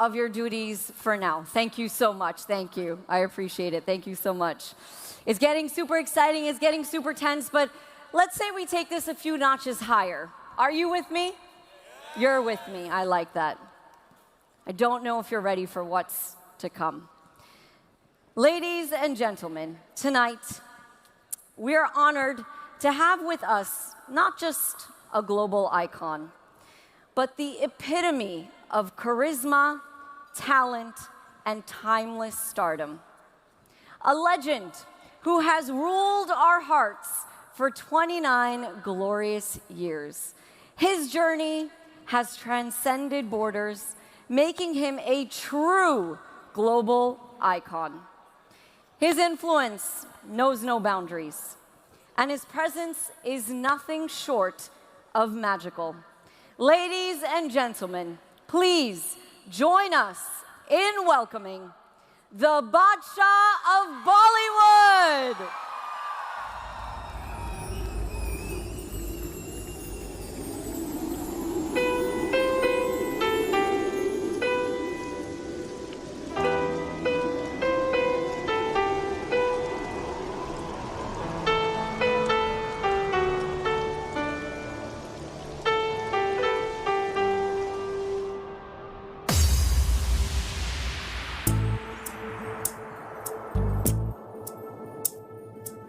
of your duties for now. Thank you so much. Thank you. I appreciate it. Thank you so much. It's getting super exciting. It's getting super tense, but let's say we take this a few notches higher. Are you with me? You're with me. I like that. I don't know if you're ready for what's to come. Ladies and gentlemen, tonight we are honored to have with us not just a global icon, but the epitome of charisma, talent, and timeless stardom. A legend who has ruled our hearts for 29 glorious years. His journey has transcended borders, making him a true global icon. His influence knows no boundaries, and his presence is nothing short of magical. Ladies and gentlemen, please join us in welcoming the Badshah of Bollywood.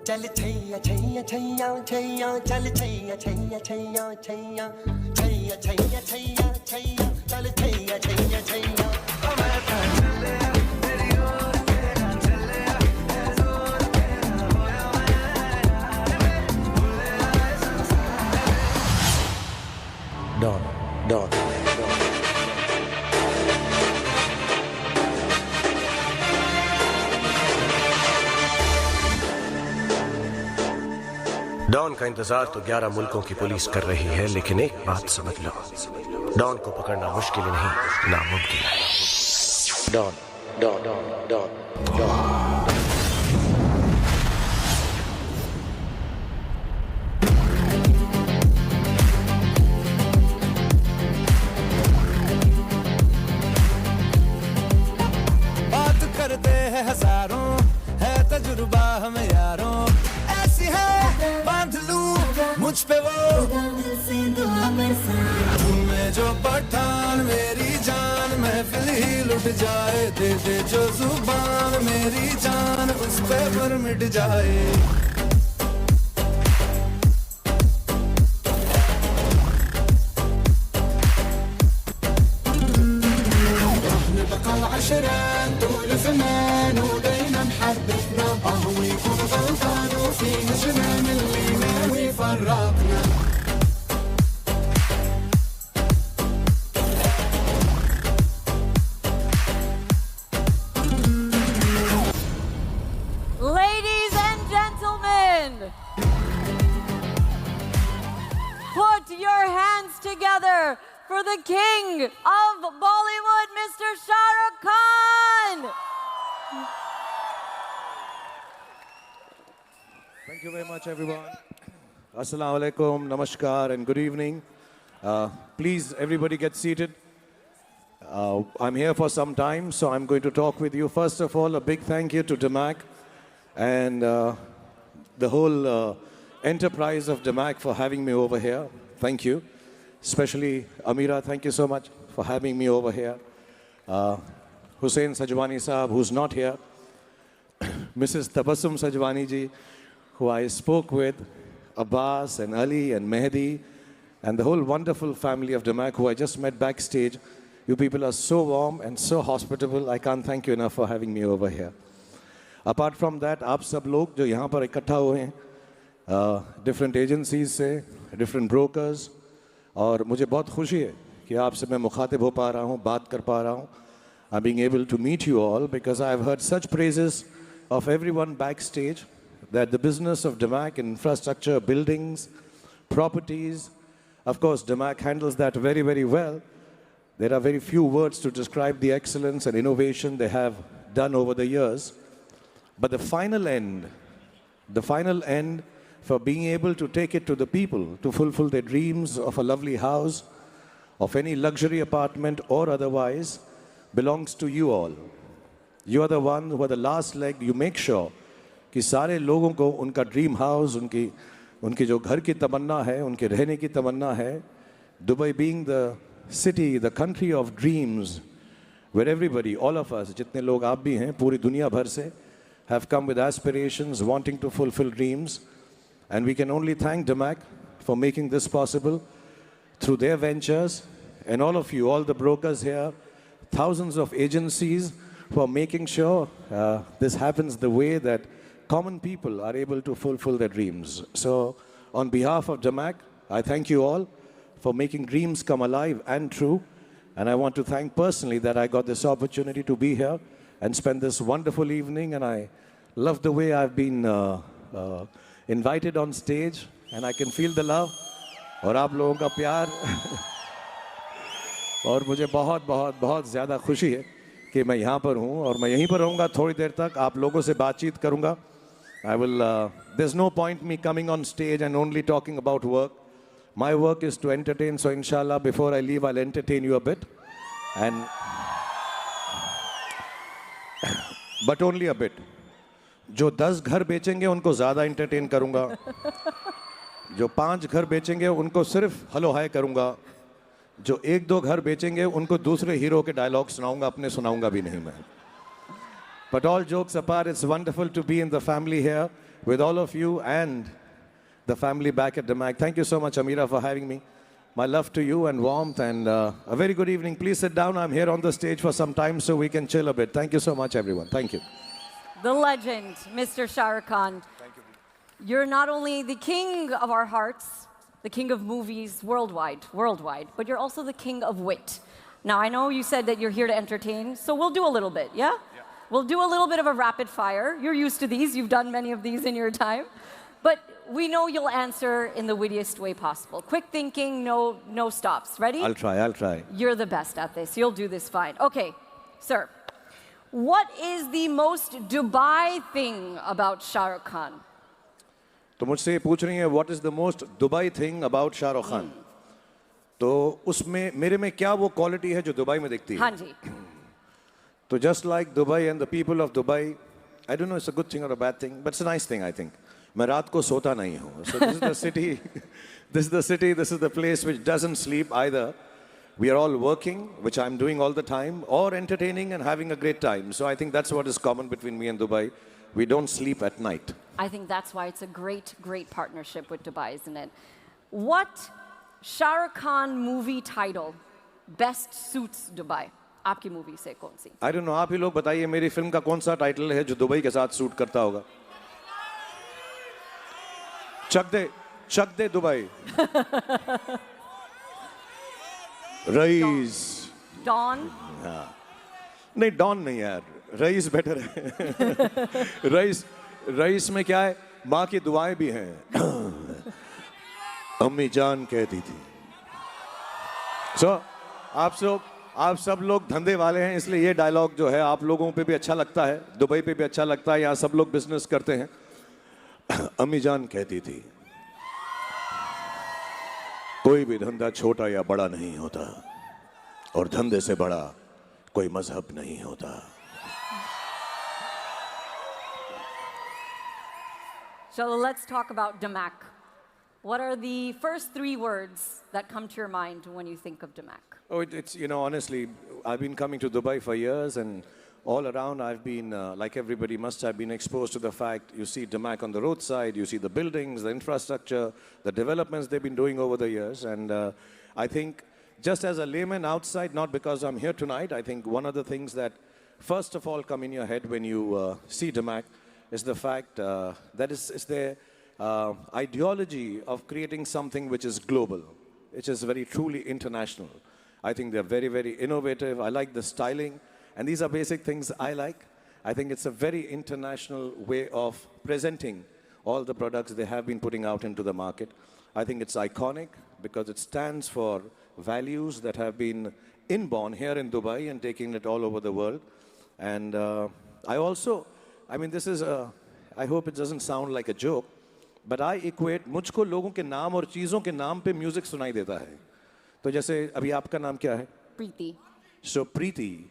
चल छैया छैया छैया छैया चल छैया छैया छैया छैया छैया छैया छैया छैया चल छैया छैया छैया मैं चले तेरी ओर तेरा चले जोर तेरा होया मैं भूले आए संसार Don डॉन का इंतजार तो 11 मुल्कों की पुलिस कर रही है, लेकिन एक बात समझ लो, डॉन को पकड़ना मुश्किल नहीं, नामुमकिन है। डॉन डॉन डॉन डॉन डॉन बात करते हैं हजारों, है तजुर्बा हमें यारों, ऐसी है बांध लूं मुझ पे वो तुम्हें जो पठान मेरी जान महफिल ही लुट जाए, दे दे जो जुबान मेरी जान उस पे पर मिट जाए। بقى عشرين طول زمان ودايما محبتنا قهوي يكون غلطان وفينا جنان اللي ناوي فرقنا. Ladies and gentlemen, put your hands together for the king of Bollywood, Mr. Shah Rukh Khan. Thank you very much, everyone. Assalamu alaikum, namaskar, and good evening. Please, everybody get seated. I'm here for some time, so I'm going to talk with you. First of all, a big thank you to DMAC and the whole enterprise of DMAC for having me over here. Thank you. Especially Amira, thank you so much for having me over here. Hussain Sajwani Saab, who's not here. Mrs. Tabassum Sajwani ji, who I spoke with, Abbas and Ali and Mehdi, and the whole wonderful family of DMAC who I just met backstage. You people are so warm and so hospitable. I can't thank you enough for having me over here. Apart from that, आप सब लोग जो यहाँ पर इकट्ठा हुए हैं, different agencies से, different brokers, और मुझे बहुत खुशी है कि आपसे मैं मुखातिब हो पा रहा हूँ, बात कर पा रहा हूँ. I'm being able to meet you all because I've heard such praises of everyone backstage that the business of DMAC, infrastructure, buildings, properties, of course, DMAC handles that very, very well. There are very few words to describe the excellence and innovation they have done over the years. But the final end for being able to take it to the people, to fulfill their dreams of a lovely house, of any luxury apartment or otherwise, belongs to you all. You are the one who are the last leg. You make sure कि सारे लोगों को उनका dream house, उनकी जो घर की तमन्ना है, उनके रहने की तमन्ना है, Dubai being the city, the country of dreams, where everybody, all of us, जितने लोग आप भी हैं, पूरी दुनिया भर से, have come with aspirations, wanting to fulfill dreams, and we can only thank DMAC for making this possible through their ventures, and all of you, all the brokers here, thousands of agencies for making sure this happens the way that common people are able to fulfill their dreams. So, on behalf of DMAC, I thank you all for making dreams come alive and true. And I want to thank personally that I got this opportunity to be here and spend this wonderful evening. And I love the way I've been invited on stage, and I can feel the love और आप लोगों का प्यार और मुझे बहुत बहुत बहुत ज़्यादा खुशी है कि मैं यहाँ पर हूँ और मैं यहीं पर रहूँगा थोड़ी देर तक, आप लोगों से बातचीत करूँगा. I will, there's no point me coming on stage and only talking about work. My work is to entertain, so inshallah, before I leave, I'll entertain you a bit. And, but only a bit. जो 10 घर बेचेंगे उनको ज़्यादा entertain करूँगा. जो 5 घर बेचेंगे उनको सिर्फ हेलो हाय करूँगा. जो 1-2 घर बेचेंगे उनको दूसरे हीरो के डायलॉग सुनाऊँगा, अपने सुनाऊँगा भी नहीं मैं. But all jokes apart, it's wonderful to be in the family here with all of you and the family back at DMAC. Thank you so much, Amira, for having me. My love to you and warmth, and a very good evening. Please sit down. I'm here on the stage for some time so we can chill a bit. Thank you so much, everyone. Thank you. The legend, Mr. Shah Rukh Khan. Thank you. You're not only the king of our hearts, the king of movies worldwide, but you're also the king of wit. Now, I know you said that you're here to entertain, so we'll do a little bit, yeah? We'll do a little bit of a rapid fire. You're used to these. You've done many of these in your time. But we know you'll answer in the wittiest way possible. Quick thinking, no stops. Ready? I'll try. You're the best at this. You'll do this fine. Okay, sir. What is the most Dubai thing about Shah Rukh Khan? तो मुझसे ये पूछ रही हैं what is the most Dubai thing about Shah Rukh Khan? तो उसमें मेरे में क्या वो क्वालिटी है जो दुबई में दिखती है? हाँ जी. So just like Dubai and the people of Dubai, I don't know it's a good thing or a bad thing, but it's a nice thing, I think. मैं रात को सोता नहीं हूँ. So this is the city, this is the place which doesn't sleep either. We are all working, which I'm doing all the time, or entertaining and having a great time. So I think that's what is common between me and Dubai. We don't sleep at night. I think that's why it's a great, great partnership with Dubai, isn't it? What Shah Rukh Khan movie title best suits Dubai? आपकी movie से कौन सी? I don't know. आप ही लोग बताइए मेरी film का कौन सा टाइटल है जो दुबई के साथ सूट करता होगा? चक दे दुबई. रईस. Dawn. नहीं डॉन नहीं यार, रईस बेटर है. रईस में क्या है? माँ की दुआएं भी हैं. अम्मी जान कहती थी. So आप सब लोग धंधे वाले हैं, इसलिए ये डायलॉग जो है आप लोगों पे भी अच्छा लगता है, दुबई पे भी अच्छा लगता है. यहाँ सब लोग बिजनेस करते हैं. अम्मी जान कहती थी कोई भी धंधा छोटा या बड़ा नहीं होता और धंधे से बड़ा कोई मजहब नहीं होता. So let's talk about DMAC. What are the first 3 words that come to your mind when you think of DMAC? Oh, it's, you know, honestly, I've been coming to Dubai for years, and all around I've been, like everybody must have been exposed to the fact, you see DMAC on the roadside, you see the buildings, the infrastructure, the developments they've been doing over the years. And I think just as a layman outside, not because I'm here tonight, I think one of the things that first of all come in your head when you see DMAC is the fact that it's their ideology of creating something which is global, which is very truly international. I think they're very, very innovative. I like the styling. And these are basic things I like. I think it's a very international way of presenting all the products they have been putting out into the market. I think it's iconic because it stands for values that have been inborn here in Dubai and taking it all over the world. And I mean, this is I hope it doesn't sound like a joke, but I equate, मुझको लोगों के नाम और चीज़ों के नाम पे music सुनाई देता है. तो जैसे अभी आपका नाम क्या है? Preeti. So Preeti,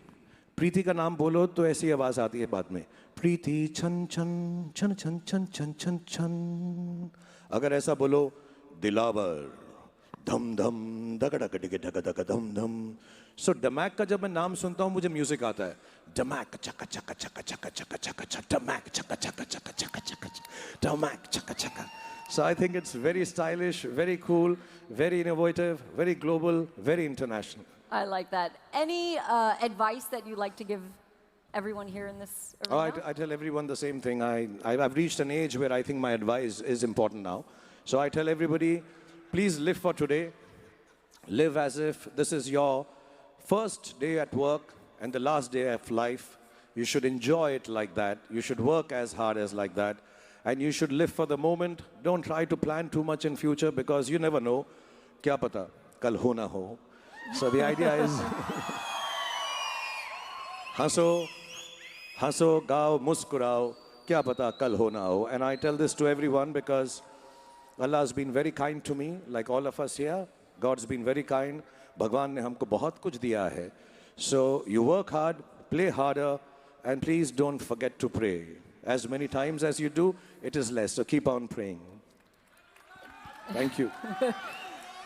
प्रीति का नाम बोलो तो ऐसी आवाज आती है बाद में, प्रीति छन छन छन छन छन छन छन छन। अगर ऐसा बोलो, दिलावर धम धम दगड़ग डिग ढग धग धम धम। सो डमैक का जब मैं नाम सुनता हूँ मुझे म्यूजिक आता है, डमैक चका चका चका चका चका चका चका, डमैक चका चका चका चका चका, डमैक चका चका। So I think it's very stylish, very cool, very innovative, very global, very international. I like that. Any advice that you'd like to give everyone here in this Oh, arena? I tell everyone the same thing. I've reached an age where I think my advice is important now. So I tell everybody, please live for today. Live as if this is your first day at work and the last day of life. You should enjoy it like that. You should work as hard as like that. And you should live for the moment. Don't try to plan too much in future because you never know. Kya pata, kal ho na ho. So the idea is, हंसो हंसो गाओ मुस्कुराओ, क्या पता कल हो ना हो. And I tell this to everyone because Allah has been very kind to me, like all of us here. God's been very kind. भगवान ने हमको बहुत कुछ दिया है. So you work hard, play harder, and please don't forget to pray. As many times as you do, it is less. So keep on praying. Thank you.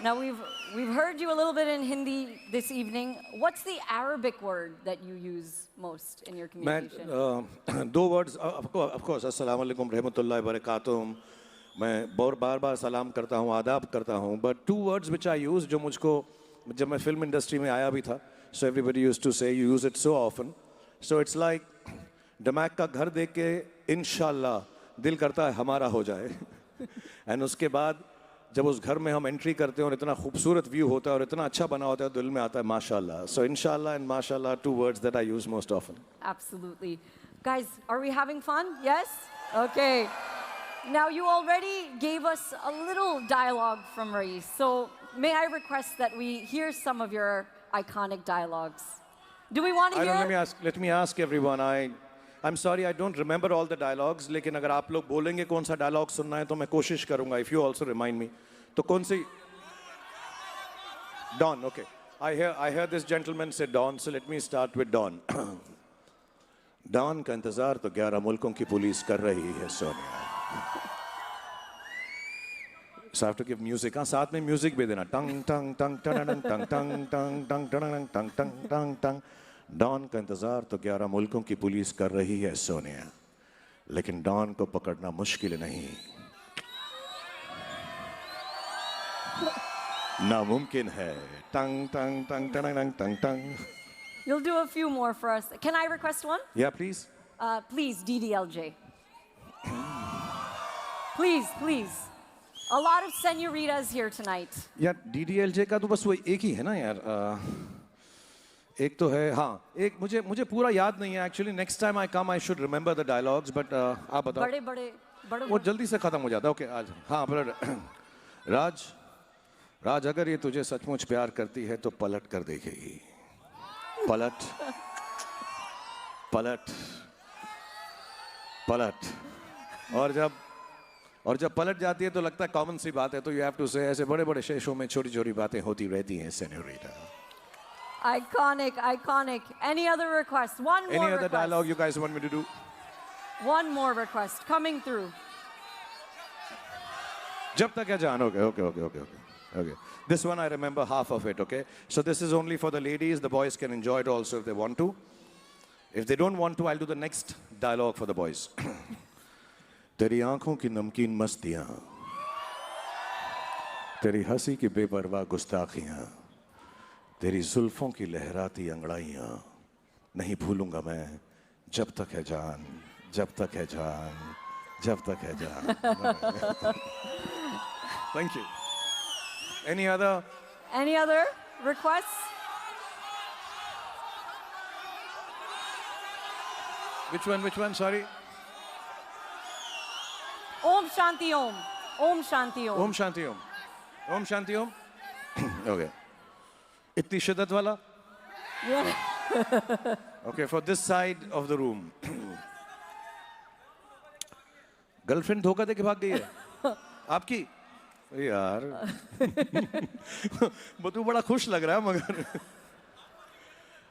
Now we've heard you a little bit in Hindi this evening. What's the Arabic word that you use most in your communication? मैं दो words, of course, अस्सलाम वालेकुम रहमतुल्लाहि व बरकातुहू. मैं बार बार सलाम करता हूँ, आदाब करता हूँ. But two words which I use, जो मुझको जब मैं film industry में आया भी था, so everybody used to say you use it so often. So it's like डमैक का घर देख के इंशाल्लाह दिल करता है हमारा हो जाए. And उसके बाद जब उस घर में हम एंट्री करते हैं और इतना खूबसूरत व्यू होता है और इतना अच्छा बना होता है, दिल में आता है माशाल्लाह. So inshallah and mashallah, two words that I use most often. Absolutely. Guys, are we having fun? Yes? Okay. Now you already gave us a little dialogue from Rais. So may I request that we hear some of your iconic dialogues? Do we want to hear? Let me ask everyone. I'm sorry, I don't remember all the dialogues. लेकिन अगर आप लोग बोलेंगे कौन सा dialogue सुनना है तो मैं कोशिश करूँगा. If you also remind me. तो कौन सी? Don. Okay. I hear this gentleman say Don. So let me start with Don. Don का इंतजार तो 11 मुल्कों की पुलिस कर रही है Sonia. So I have to give music. हाँ, साथ में music भी देना. Tang tang tang tang tang tang tang tang tang tang tang tang tang. Don का इंतजार तो 11 मुल्कों की पुलिस कर रही है सोनिया, लेकिन डॉन को पकड़ना मुश्किल नहीं, नामुमकिन है. टंग टंग टंग टंग टंग टंग. You'll do a few more for us. Can I request one? Yeah, please. Please, DDLJ. Please. A lot of senoritas here tonight. यार DDLJ का तो बस वो एक ही है ना यार. एक तो है, हाँ, एक मुझे पूरा याद नहीं है actually. Next time I come I should remember the dialogues, but आप बताओ. बड़े वो जल्दी से खत्म हो जाता है. ओके, आज हाँ, राज अगर ये तुझे सचमुच प्यार करती है तो पलट कर देखेगी. पलट पलट पलट. और जब पलट जाती है तो लगता है कॉमन सी बात है. तो यू हैव टू से ऐसे बड़े बड़े शो में छोटी छोटी बातें होती रहती हैं senorita. Iconic. Any other requests? One more Any other request. dialogue you guys want me to do? One more request coming through. Jab tak hai jaan. Okay. This one I remember half of it, okay? So this is only for the ladies. The boys can enjoy it also if they want to. If they don't want to, I'll do the next dialogue for the boys. तेरी आंखों की नमकीन मस्तियां, तेरी हंसी की बेपरवाह गुस्ताखियां, तेरी जुल्फों की लहराती अंगड़ाइयां नहीं भूलूंगा मैं जब तक है जान, जब तक है जान, जब तक है जान. Thank you. Any other requests? Which one? Sorry. Om Shanti Om. Om Shanti Om. Om Shanti Om. Om Shanti Om. Okay. इतनी शिद्दत वाला? Yeah. Okay, for this side of the room. Girlfriend धोखा दे के भाग गई है आपकी? यार वो तो बड़ा खुश लग रहा है मगर.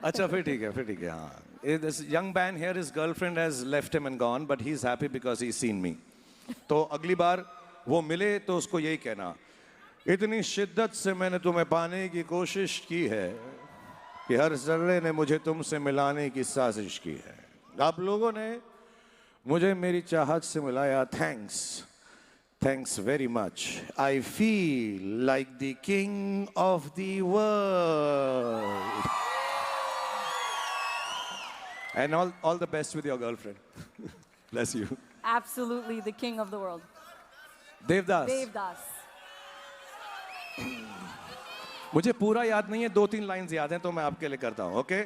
अच्छा फिर ठीक है हाँ this young man here his girlfriend has left him and gone but he's happy because he's seen me तो अगली बार वो मिले तो उसको यही कहना इतनी शिद्दत से मैंने तुम्हें पाने की कोशिश की है कि हर जर्रे ने मुझे तुमसे मिलाने की साजिश की है आप लोगों ने मुझे मेरी चाहत से मिलाया thanks very much I feel like the king of the world And all the best with your girlfriend. Bless you. Absolutely, the king of the world. Devdas. Devdas. मुझे पूरा याद नहीं है 2-3 लाइंस याद हैं तो मैं आपके लिए करता हूँ ओके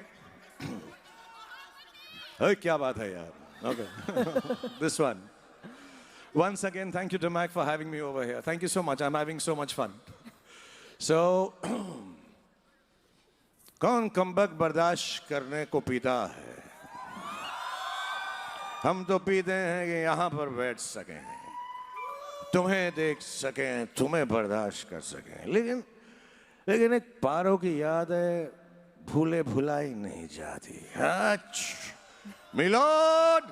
क्या बात है यार okay this one once again thank you Damak for having me over here thank you so much I'm having so much fun so कौन कमबख्त बर्दाश्त करने को पीता है हम तो पीते हैं कि यहाँ पर बैठ सकें तुम्हें देख सकें तुम्हें बर्दाश्त कर सकें लेकिन एक पारो की याद है भूले भुलाई नहीं जाती मिलोड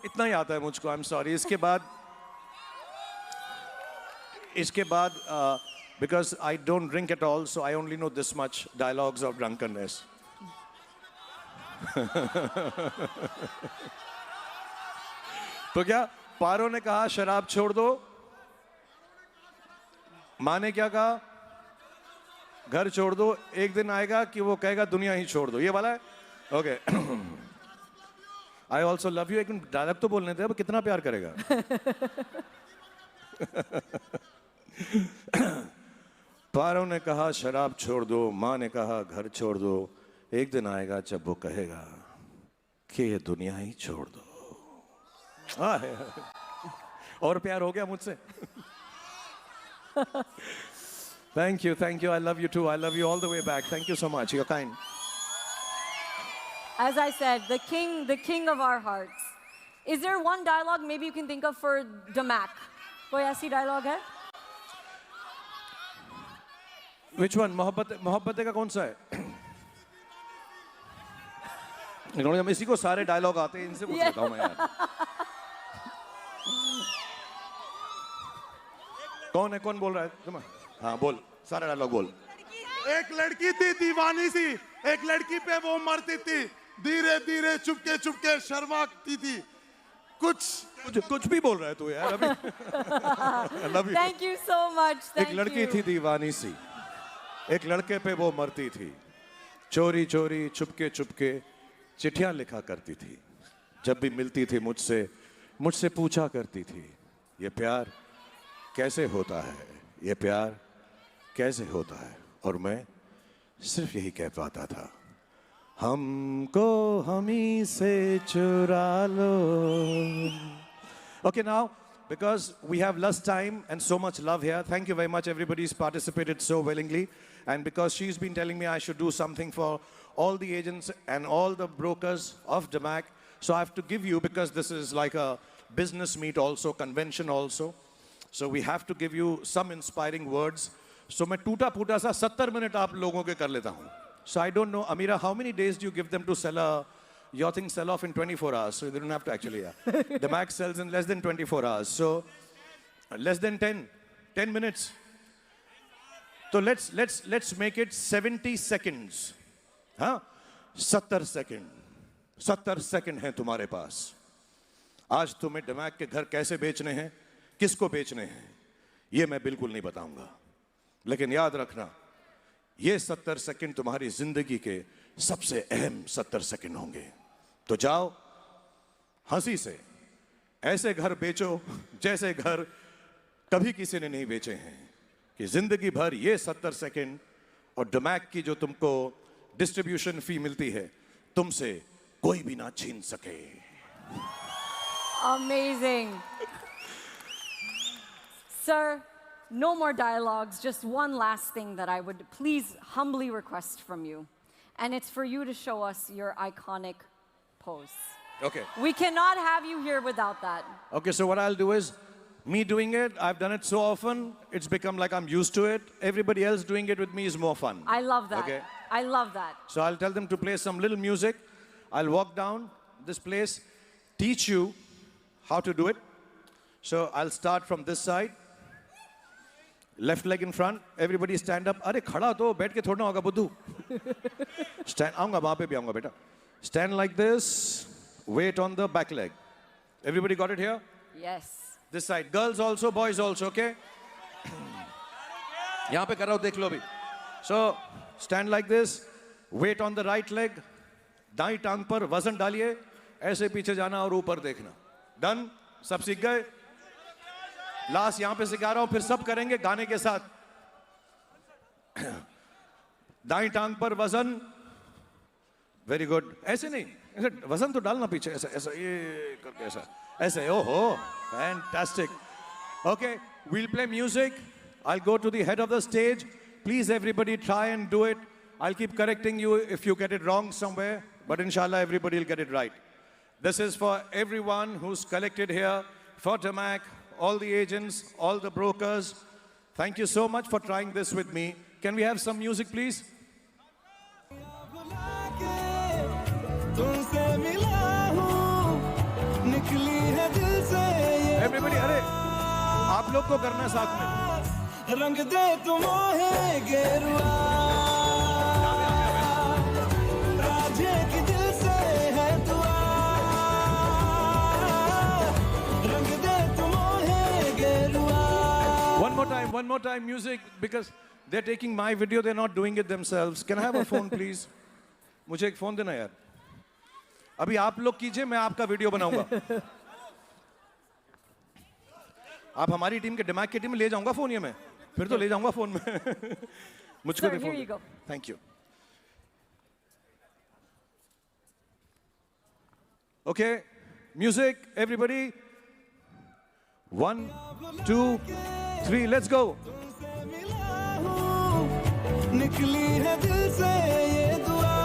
इतना ही आता है मुझको आई एम सॉरी इसके बाद because I don't drink at all so I only know this much dialogues of drunkenness तो क्या पारो ने कहा शराब छोड़ दो माँ ने क्या कहा घर छोड़ दो एक दिन आएगा कि वो कहेगा दुनिया ही छोड़ दो ये वाला है okay I also love you एक डायलॉग तो बोलने थे अब कितना प्यार करेगा पारो ने कहा शराब छोड़ दो माँ ने कहा घर छोड़ दो एक दिन आएगा जब वो कहेगा कि ये दुनिया ही छोड़ दो और प्यार हो गया मुझसे thank you I love you too I love you all the way back thank you so much you are kind As I said, the king of our hearts. Is there one dialogue maybe you can think of for Damak? कोई ऐसी dialogue है? Which one? मोहब्बत का कौन सा है? इन्होंने हम इसी को सारे डायलॉग आते हैं इनसे पूछ लेता हूँ मैं यार कौन बोल रहा है तुम हाँ बोल सारा डायलॉग बोल एक लड़की थी दीवानी सी एक लड़की पे वो मरती थी धीरे धीरे चुपके शर्माती थी कुछ भी बोल रहा है तू यार अभी Thank you so much. एक लड़की थी दीवानी सी एक लड़के पे वो मरती थी चोरी चुपके चिट्ठियां लिखा करती थी जब भी मिलती थी मुझसे पूछा करती थी ये प्यार कैसे होता है ये प्यार कैसे होता है और मैं सिर्फ यही कह पाता था हमको हमी से चुरा लो Okay, now, because we have less time and so much love here, thank you very much. Everybody's participated so willingly. And because she's been telling me I should do something for all the agents and all the brokers of Damak, so I have to give you, because this is like a business meet also, convention also. So we have to give you some inspiring words. So मैं टूटा फूटा सा 70 minute आप लोगों के कर लेता हूँ. So I don't know, Amira, how many days do you give them to sell your things sell off in 24 hours, so they don't have to actually, The max sells in less than 24 hours, so less than 10 minutes. So let's make it 70 seconds. हाँ? 70 second है तुम्हारे पास. आज तुम्हें डमैक के घर कैसे बेचने हैं, किसको बेचने हैं, ये मैं बिल्कुल नहीं बताऊंगा. लेकिन याद रखना, ये 70 सेकंड तुम्हारी जिंदगी के सबसे अहम 70 सेकंड होंगे. तो जाओ हंसी से ऐसे घर बेचो जैसे घर कभी किसी ने नहीं बेचे हैं, कि जिंदगी भर ये 70 सेकंड और डमैक की जो तुमको डिस्ट्रीब्यूशन फी मिलती है तुमसे कोई भी ना छीन सके. Amazing. Sir, no more dialogues, just one last thing that I would please humbly request from you. And it's for you to show us your iconic pose. Okay. We cannot have you here without that. Okay, so what I'll do is Me doing it, I've done it so often, it's become like I'm used to it. Everybody else doing it with me is more fun. I love that. Okay. I love that. So I'll tell them to play some little music. I'll walk down this place, teach you how to do it. So I'll start from this side. Left leg in front. Everybody stand up. अरे खड़ा तो बैठ के थोड़ा होगा बुद्धू. Stand. आऊँगा वहाँ पे भी आऊँगा बेटा. Stand like this. Weight on the back leg. Everybody got it here? Yes. This side. Girls also, boys also, okay? यहाँ पे कर रहा हूँ देख लो अभी. So stand like this. Weight on the right leg. दाई टांग पर वजन डालिए. ऐसे पीछे जाना और ऊपर देखना. Done? सब सीख गए? लास्ट यहां पे सिखा रहा हूं फिर सब करेंगे गाने के साथ. दाई टांग पर वजन. Very good. ऐसे नहीं, ऐसे वजन तो डालना पीछे. ऐसा ऐसा ये करके ऐसा ऐसे. ओहो, fantastic. Okay, we'll play music. I'll go to the head of the stage. Please everybody try and do it. I'll keep correcting you if you get it wrong somewhere, but inshallah everybody will get it right. This is for everyone who's collected here, for Damac, all the agents, all the brokers. Thank you so much for trying this with me. Can we have some music, please? Everybody, अरे आप लोग को करना है साथ में. रंग दे तुम्हें गेरुआ राजे की दिल से है दुआ रंग दे तुम्हें गेरुआ. One more time, music, because they're taking my video, they're not doing it themselves. Can I have a phone, please? मुझे एक फोन देना यार. अभी आप लोग कीजिए, मैं आपका वीडियो बनाऊंगा. आप हमारी टीम के दिमाग की टीम में ले जाऊंगा फोन ये मैं. फिर तो ले जाऊंगा फोन में. मुझको Sir, भी here phone. you go. Thank you. Okay, music, everybody. 1, 2, 3, let's go. निकली है दिल से ये दुआ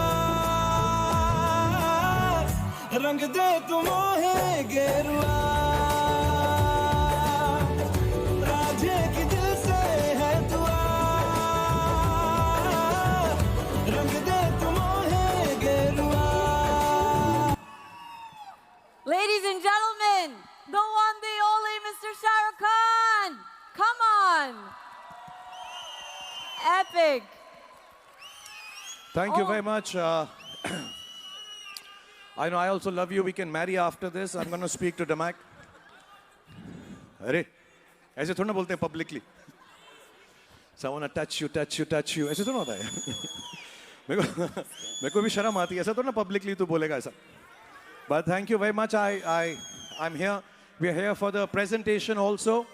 रंग दे तुम्हें गेरुआ राजे की दिल से है दुआ रंग दे तुम्हें गेरुआ. Ladies and gentlemen, the one, the only Mr. Shah Rukh Khan. Come on. Epic. Thank you Oh. very much. I know I also love you. We can marry after this. I'm going to speak to Damac. अरे ऐसे थोड़ा ना बोलते हैं publicly. Someone touch you. ऐसे थोड़ा होता है. मेरे को भी शर्म आती है. ऐसा थोड़ा ना publicly तू बोलेगा ऐसा. But thank you very much. I'm here. We are here for the presentation also.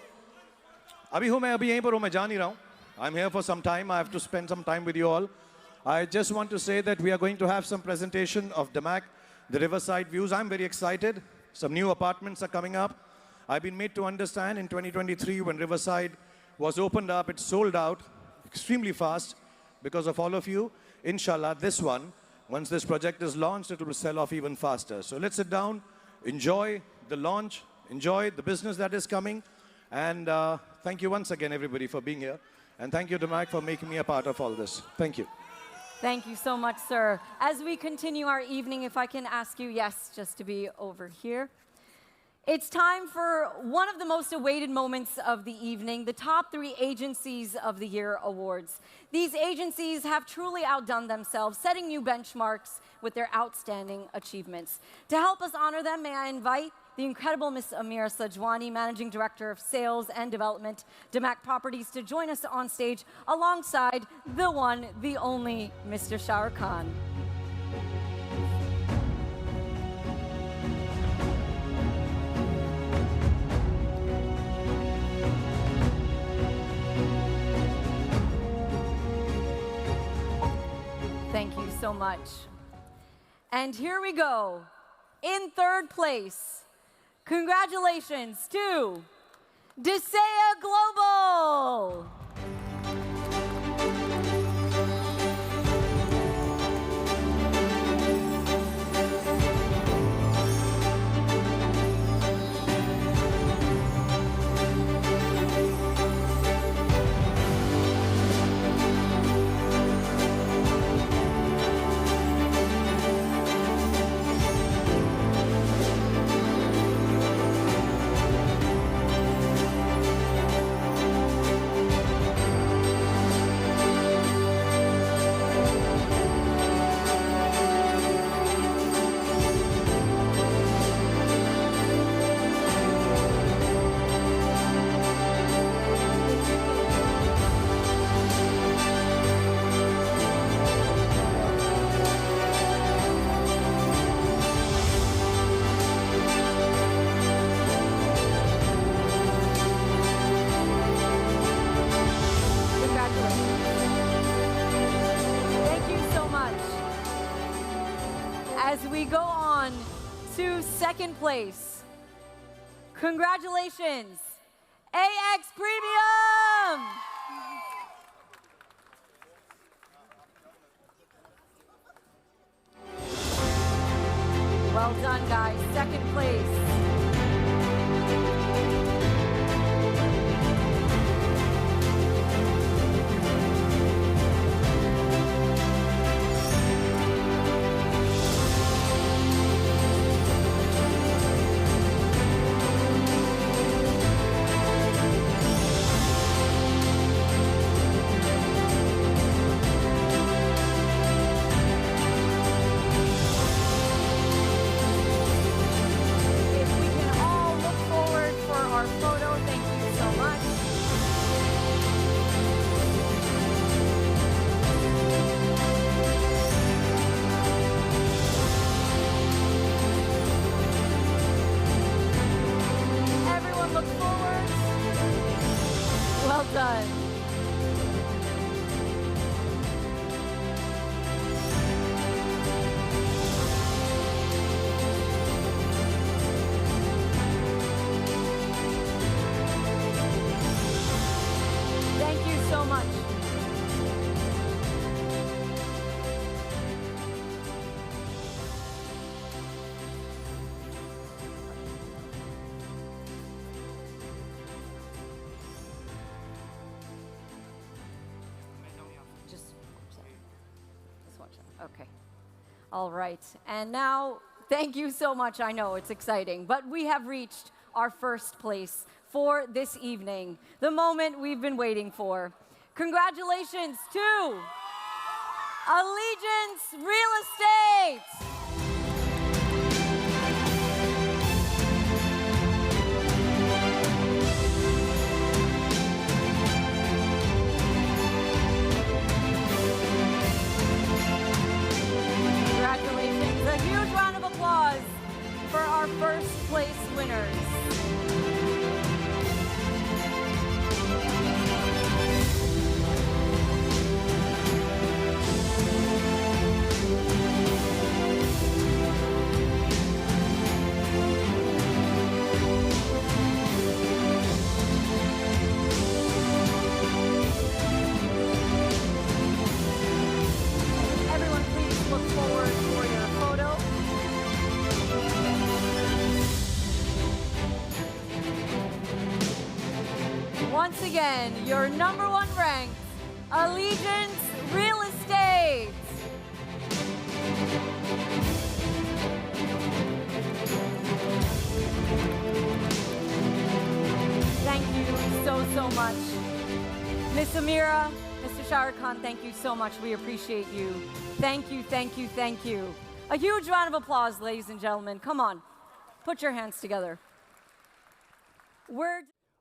अभी हूँ मैं अभी यहीं पर हूँ मैं जा नहीं रहा हूँ. I'm here for some time. I have to spend some time with you all. I just want to say that we are going to have some presentation of Damac, the riverside views. I'm very excited. Some new apartments are coming up. I've been made to understand in 2023 when Riverside was opened up, it sold out extremely fast because of all of you. Inshallah, this one, once this project is launched, it will sell off even faster. So let's sit down, enjoy the launch, enjoy the business that is coming. And thank you once again, everybody, for being here. And thank you, Damac, for making me a part of all this. Thank you. Thank you so much, sir. As we continue our evening, if I can ask you, yes, just to be over here. It's time for one of the most awaited moments of the evening, the top 3 Agencies of the Year awards. These agencies have truly outdone themselves, setting new benchmarks with their outstanding achievements. To help us honor them, may I invite the incredible Ms. Amira Sajwani, Managing Director of Sales and Development, Damac Properties, to join us on stage alongside the one, the only Mr. Shah Rukh Khan. Thank you so much. And here we go. In 3rd place, congratulations to Desea Global. as we go on to second place. Congratulations, AX Premium! Well done, guys. Second place. If we can all look forward for our photo, thank you so much. Everyone look forward. Well done. Thank you so much. Just watch that. Okay. All right. And now, thank you so much. I know it's exciting, but we have reached our first place for this evening, the moment we've been waiting for. Congratulations to Allegiance Real Estate. Congratulations. A huge round of applause for our first place winners. Everyone, please look forward for your photo. Once again, your number one ranked Allegiance Real Estate. Thank you so much. Miss Amira, Mr. Shah Rukh Khan, thank you so much. We appreciate you. Thank you, thank you, thank you. A huge round of applause, ladies and gentlemen. Come on, put your hands together.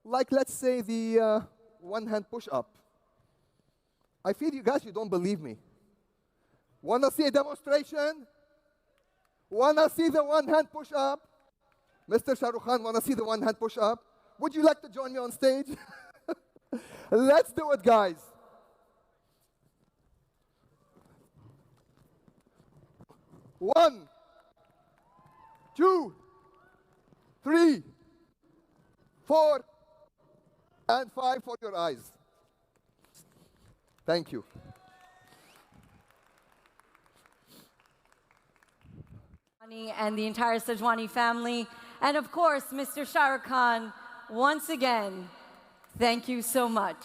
Like, let's say the one-hand push-up. I feel you guys, you don't believe me. Wanna see a demonstration? Wanna see the one-hand push-up? Mr. Shah Rukh Khan, wanna see the one-hand push-up? Would you like to join me on stage? Let's do it, guys. One, two, three, 4, and 5 for your eyes. Thank you. And the entire Sajwani family. And of course, Mr. Shah Rukh Khan, once again, thank you so much.